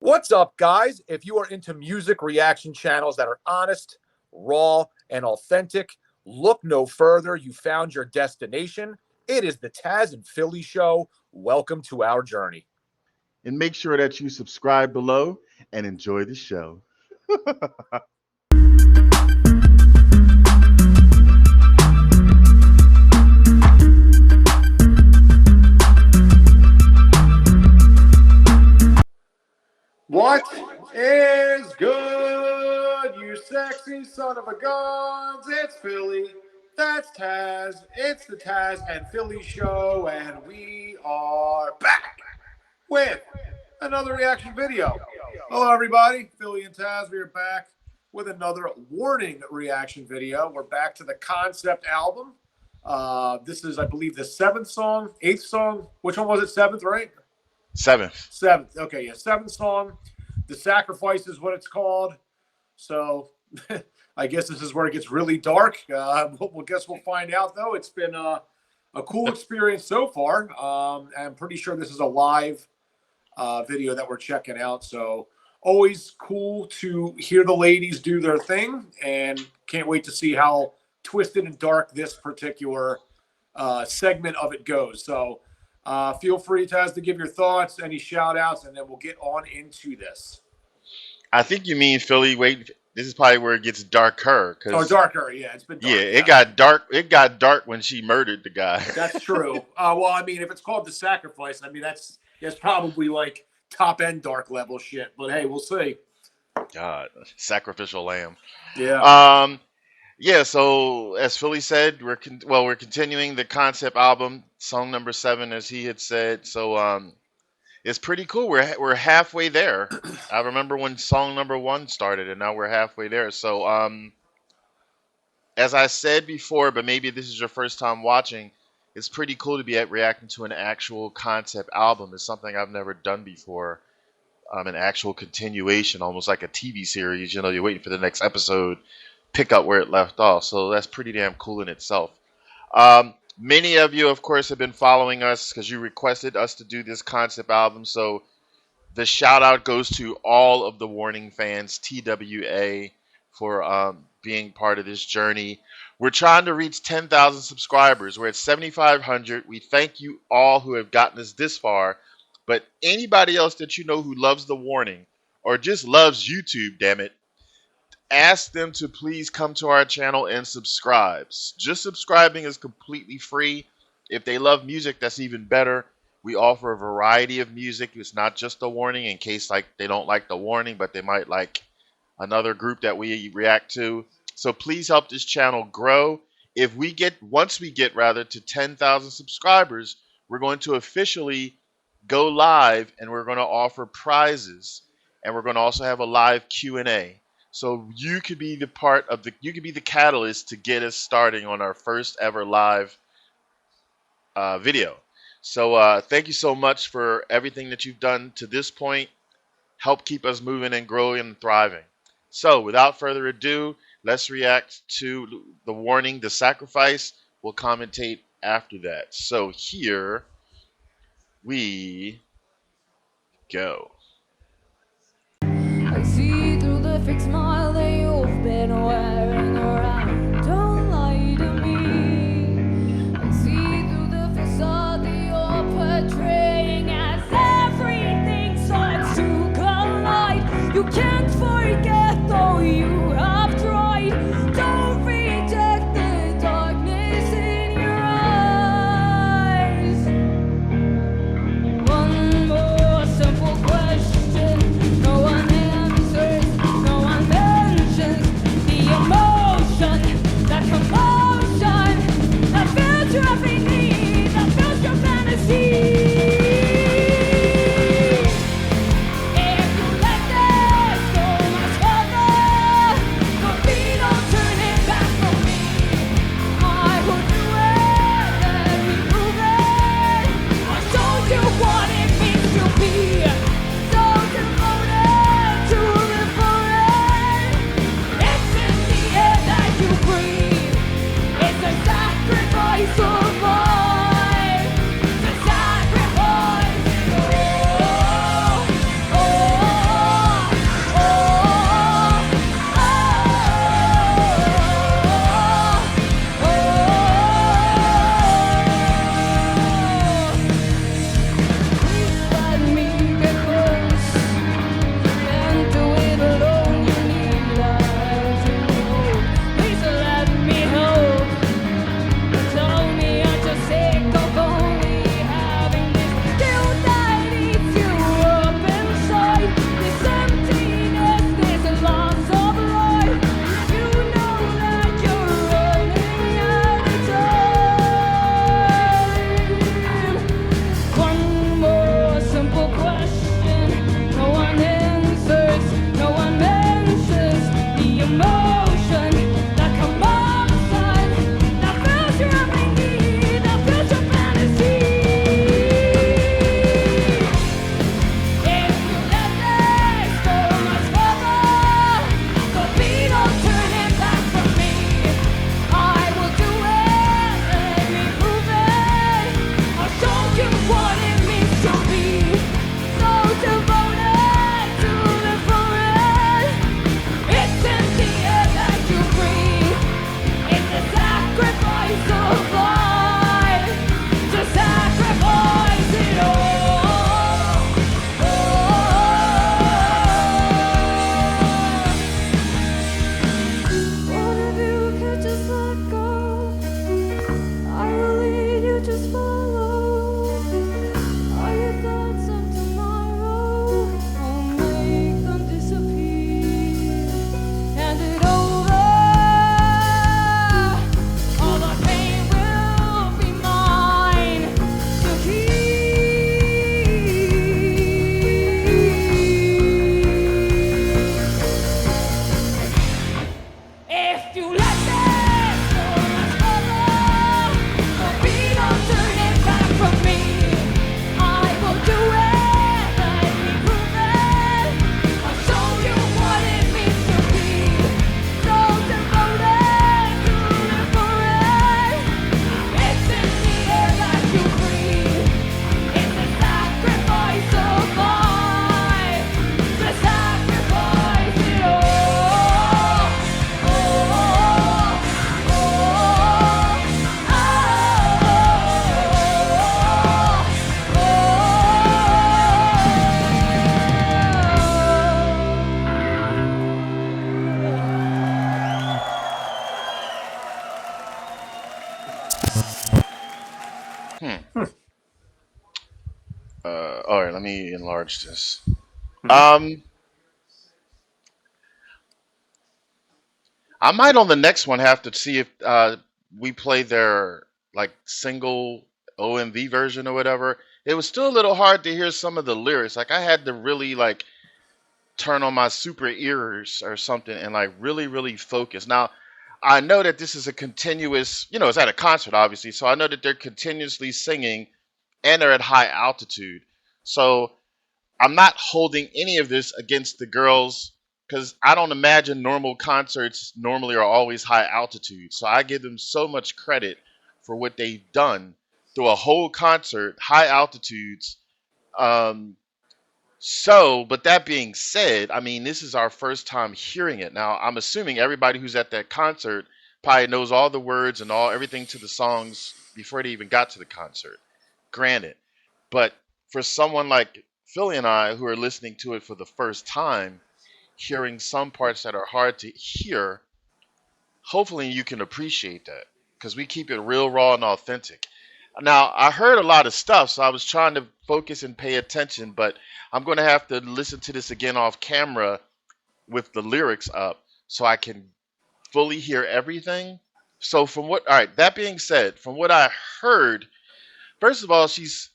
What's up, guys? If you are into music reaction channels that are honest, raw, and authentic, look no further. You found your destination. It is the Tazzz N Philly Show. Welcome to our journey. And make sure that you subscribe below and enjoy the show. What is good, you sexy son of a guns? It's Philly. That's Tazzz. It's the Tazzz N Philly Show, and we are back with another reaction video. Hello, everybody. Philly and Tazzz, we are back with another warning reaction video. We're back to the concept album. This is, I believe, the 7th song, 8th song. Which one was it? 7th, right? 7th. Okay, yeah, 7th song. The Sacrifice is what it's called. So I guess this is where it gets really dark. We'll find out, though. It's been a cool experience so far. I'm pretty sure this is a live video that we're checking out. So always cool to hear the ladies do their thing, and can't wait to see how twisted and dark this particular segment of it goes. So feel free, Taz, to give your thoughts, any shout outs, and then we'll get on into this. I think you mean Philly. Wait, this is probably where it gets darker. Oh, darker, yeah. It's been dark. Yeah, it got dark. It got dark when she murdered the guy. That's true. Well, I mean, if it's called The Sacrifice, I mean, that's probably like top end dark level shit. But hey, we'll see. God, sacrificial lamb. Yeah. Yeah, so as Philly said, we're continuing the concept album, song number 7, as he had said. So it's pretty cool. We're halfway there. I remember when song number 1 started, and now we're halfway there. So as I said before, but maybe this is your first time watching, it's pretty cool to be reacting to an actual concept album. It's something I've never done before. An actual continuation, almost like a TV series. You know, you're waiting for the next episode. Pick up where it left off. So that's pretty damn cool in itself. Many of you, of course, have been following us because you requested us to do this concept album. So the shout out goes to all of the Warning fans, TWA, for being part of this journey. We're trying to reach 10,000 subscribers. We're at 7,500. We thank you all who have gotten us this far. But anybody else that you know who loves the Warning or just loves YouTube, damn it, ask them to please come to our channel and subscribe. Just subscribing is completely free. If they love music, that's even better. We offer a variety of music. It's not just the Warning in case like they don't like the Warning, but they might like another group that we react to. So please help this channel grow. Once we get to 10,000 subscribers, we're going to officially go live and we're going to offer prizes, and we're going to also have a live Q&A. So you could be the catalyst to get us starting on our first ever live video. So thank you so much for everything that you've done to this point. Help keep us moving and growing and thriving. So without further ado, let's react to the Warning, The Sacrifice. We'll commentate after that. So here we go. I see through the fake smile that you've been wearing around. Don't lie to me. I see through the facade that you're portraying as everything starts to collide. You can't forget though you have tried. Don't reject the darkness in your eyes. One more simple question. No one answers, no one mentions the emotion, that commotion, that fills your every need, that fills your fantasy. If you let this me enlarge this. Mhm. I might on the next one have to see if we play their like single OMV version or whatever. It was still a little hard to hear some of the lyrics. Like I had to really like turn on my super ears or something and like really, really focus. Now, I know that this is a continuous, it's at a concert, obviously. So I know that they're continuously singing and they're at high altitude. So I'm not holding any of this against the girls because I don't imagine normal concerts normally are always high altitude. So I give them so much credit for what they've done through a whole concert, high altitudes. Um, but that being said, I mean, this is our first time hearing it. Now, I'm assuming everybody who's at that concert probably knows all the words and everything to the songs before they even got to the concert. Granted, but for someone like Philly and I who are listening to it for the first time, hearing some parts that are hard to hear, hopefully you can appreciate that because we keep it real, raw, and authentic. Now, I heard a lot of stuff, so I was trying to focus and pay attention, but I'm going to have to listen to this again off camera with the lyrics up so I can fully hear everything. So, all right, that being said, from what I heard, first of all, she's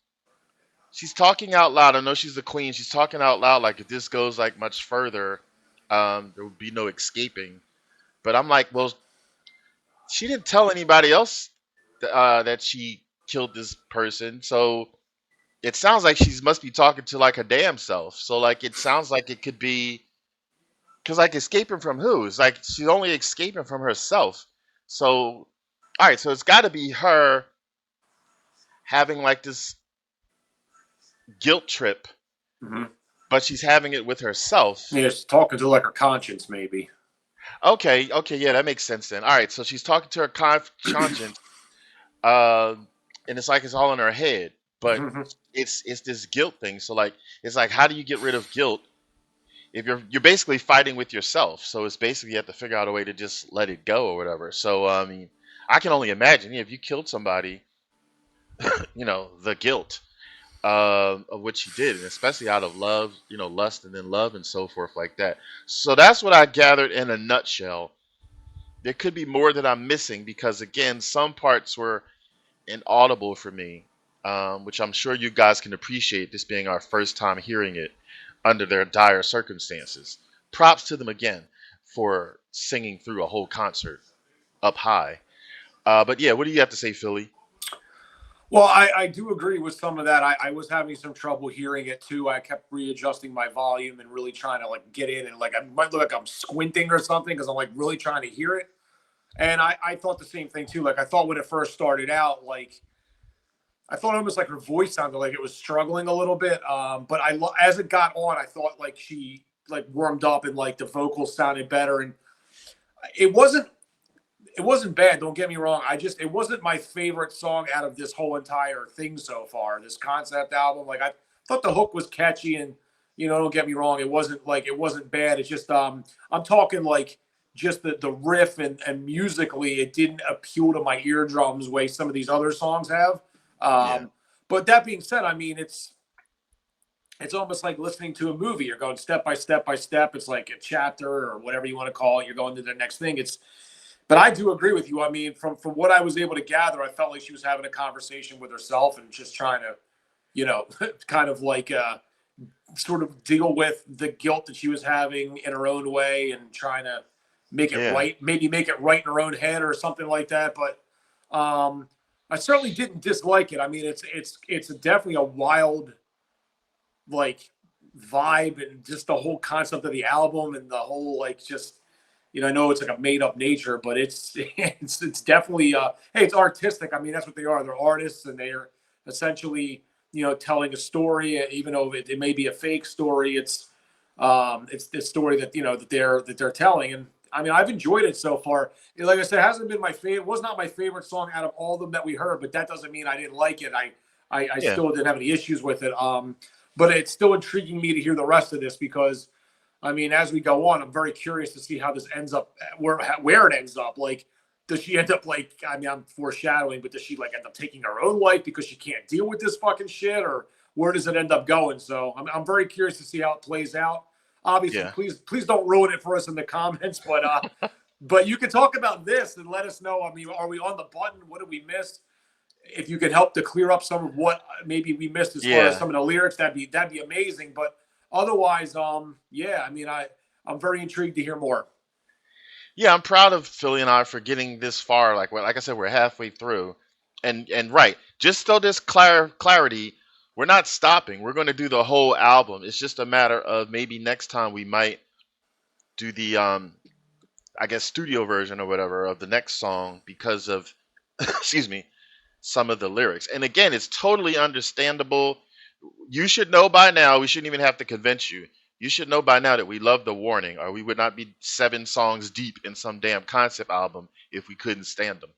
talking out loud. I know she's the queen. She's talking out loud like if this goes like much further, there would be no escaping. But I'm like, well, she didn't tell anybody else that she killed this person. So it sounds like she must be talking to like her damn self. So like it sounds like it could be because like escaping from who? It's like she's only escaping from herself. So all right, so it's got to be her having like this guilt trip, Mhm. but she's having it with herself. Yeah, she's talking to like her conscience, maybe. Okay, yeah, that makes sense then. All right, so she's talking to her conscience, and it's like it's all in her head, but Mhm. it's this guilt thing. So like, it's like, how do you get rid of guilt if you're basically fighting with yourself? So it's basically you have to figure out a way to just let it go or whatever. So I mean, I can only imagine if you killed somebody, the guilt of what she did, and especially out of love, lust and then love and so forth like that. So that's what I gathered in a nutshell. There could be more that I'm missing because again, some parts were inaudible for me, which I'm sure you guys can appreciate this being our first time hearing it under their dire circumstances. Props to them again for singing through a whole concert up high. But yeah, what do you have to say, Philly? Well, I do agree with some of that. I was having some trouble hearing it too. I kept readjusting my volume and really trying to like get in and like I might look like I'm squinting or something because I'm like really trying to hear it. And I thought the same thing too. Like I thought when it first started out, like I thought almost like her voice sounded like it was struggling a little bit. But as it got on, I thought like she like warmed up and like the vocals sounded better. And it wasn't bad. Don't get me wrong. It wasn't my favorite song out of this whole entire thing so far. This concept album, like I thought the hook was catchy, and don't get me wrong. It wasn't bad. It's just I'm talking like just the riff and musically, it didn't appeal to my eardrums the way some of these other songs have. Yeah. But that being said, I mean it's almost like listening to a movie. You're going step by step by step. It's like a chapter or whatever you want to call it. You're going to the next thing. But I do agree with you. I mean, from what I was able to gather, I felt like she was having a conversation with herself and just trying to, kind of like sort of deal with the guilt that she was having in her own way and trying to make it right, maybe make it right in her own head or something like that. But I certainly didn't dislike it. I mean, it's definitely a wild like vibe and just the whole concept of the album and the whole like just. I know it's like a made up nature, but it's definitely hey, it's artistic. I mean, that's what they are. They're artists, and they're essentially telling a story, even though it may be a fake story. It's this story that that they're telling, and I mean, I've enjoyed it so far. Like I said, it hasn't been my favorite. It was not my favorite song out of all of them that we heard, but that doesn't mean I didn't like it. I still didn't have any issues with it. But it's still intriguing me to hear the rest of this because. I mean, as we go on, I'm very curious to see how this ends up, where it ends up. Like, does she end up I'm foreshadowing, but does she like end up taking her own life because she can't deal with this fucking shit, or where does it end up going? So I'm very curious to see how it plays out. Obviously, Yeah. please don't ruin it for us in the comments, but you can talk about this and let us know. I mean, are we on the button? What did we miss? If you could help to clear up some of what maybe we missed as far as some of the lyrics, that'd be amazing. But otherwise, yeah, I mean, I'm very intrigued to hear more. Yeah, I'm proud of Philly and I for getting this far. Like I said, we're halfway through, and right. Just so there's clarity, we're not stopping. We're going to do the whole album. It's just a matter of maybe next time we might do the I guess studio version or whatever of the next song because of excuse me, some of the lyrics. And again, it's totally understandable. You should know by now. We shouldn't even have to convince you. You should know by now that we love The Warning, or we would not be 7 songs deep in some damn concept album if we couldn't stand them.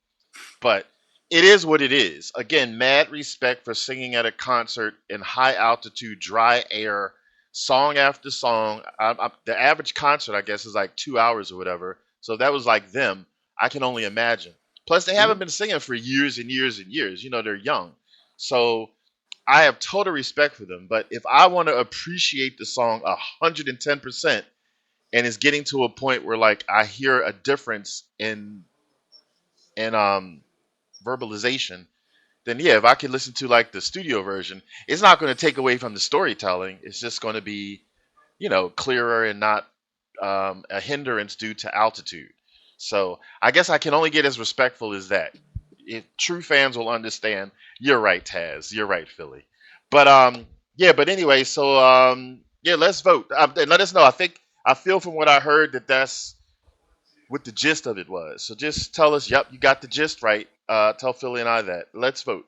But it is what it is. Again, mad respect for singing at a concert in high altitude, dry air, song after song. The average concert, I guess, is like 2 hours or whatever. So that was like them. I can only imagine. Plus, they haven't been singing for years and years and years. You know, they're young. So I have total respect for them. But if I want to appreciate the song 110%, and it's getting to a point where like I hear a difference in verbalization, then yeah, if I can listen to like the studio version, it's not going to take away from the storytelling. It's just going to be, you know, clearer and not a hindrance due to altitude. So I guess I can only get as respectful as that. If true fans will understand, you're right, Tazzz. You're right, Philly. But yeah. But anyway, so yeah, let's vote and let us know. I feel from what I heard that that's what the gist of it was. So just tell us, yep, you got the gist right. Tell Philly and I that. Let's vote.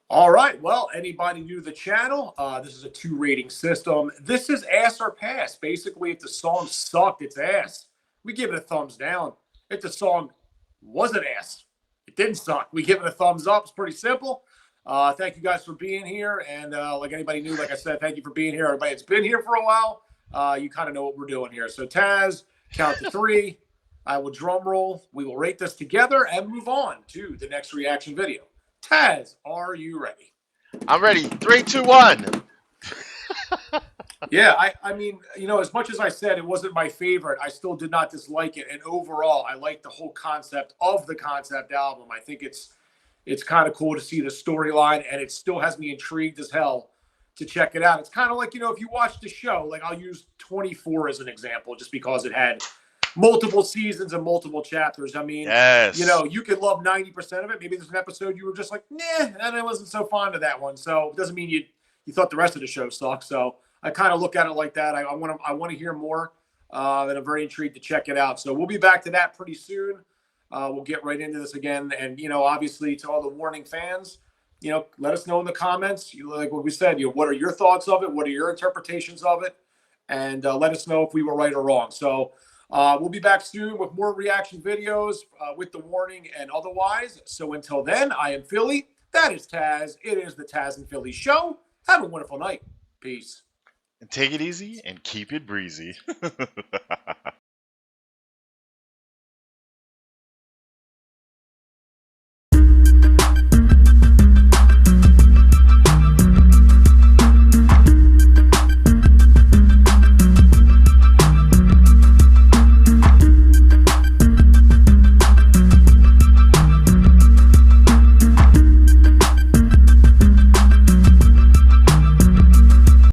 All right. Well, anybody new to the channel, this is a 2 rating system. This is ass or pass. Basically, if the song sucked, it's ass. We give it a thumbs down. If the song wasn't ass, it didn't suck, we give it a thumbs up. It's pretty simple. Thank you guys for being here. And like anybody new, like I said, thank you for being here. Everybody that's been here for a while, you kind of know what we're doing here. So Tazzz, count to 3. I will drum roll. We will rate this together and move on to the next reaction video. Tazzz, are you ready? I'm ready. 3, 2, 1. Yeah, I mean, you know, as much as I said it wasn't my favorite, I still did not dislike it. And overall, I like the whole concept of the concept album. I think it's kind of cool to see the storyline, and it still has me intrigued as hell to check it out. It's kind of like, you know, if you watch the show, like I'll use 24 as an example, just because it had multiple seasons and multiple chapters. I mean, Yes. you know, you could love 90% of it. Maybe there's an episode you were just like, nah, and I wasn't so fond of that one. So it doesn't mean you thought the rest of the show sucked. So I kind of look at it like that. I want to hear more, and I'm very intrigued to check it out. So we'll be back to that pretty soon. We'll get right into this again. And, you know, obviously to all the Warning fans, you know, let us know in the comments. You like what we said, you know, what are your thoughts of it? What are your interpretations of it? And let us know if we were right or wrong. So we'll be back soon with more reaction videos with the Warning and otherwise. So until then, I am Philly. That is Tazzz. It is the Tazzz N Philly show. Have a wonderful night. Peace. And take it easy and keep it breezy.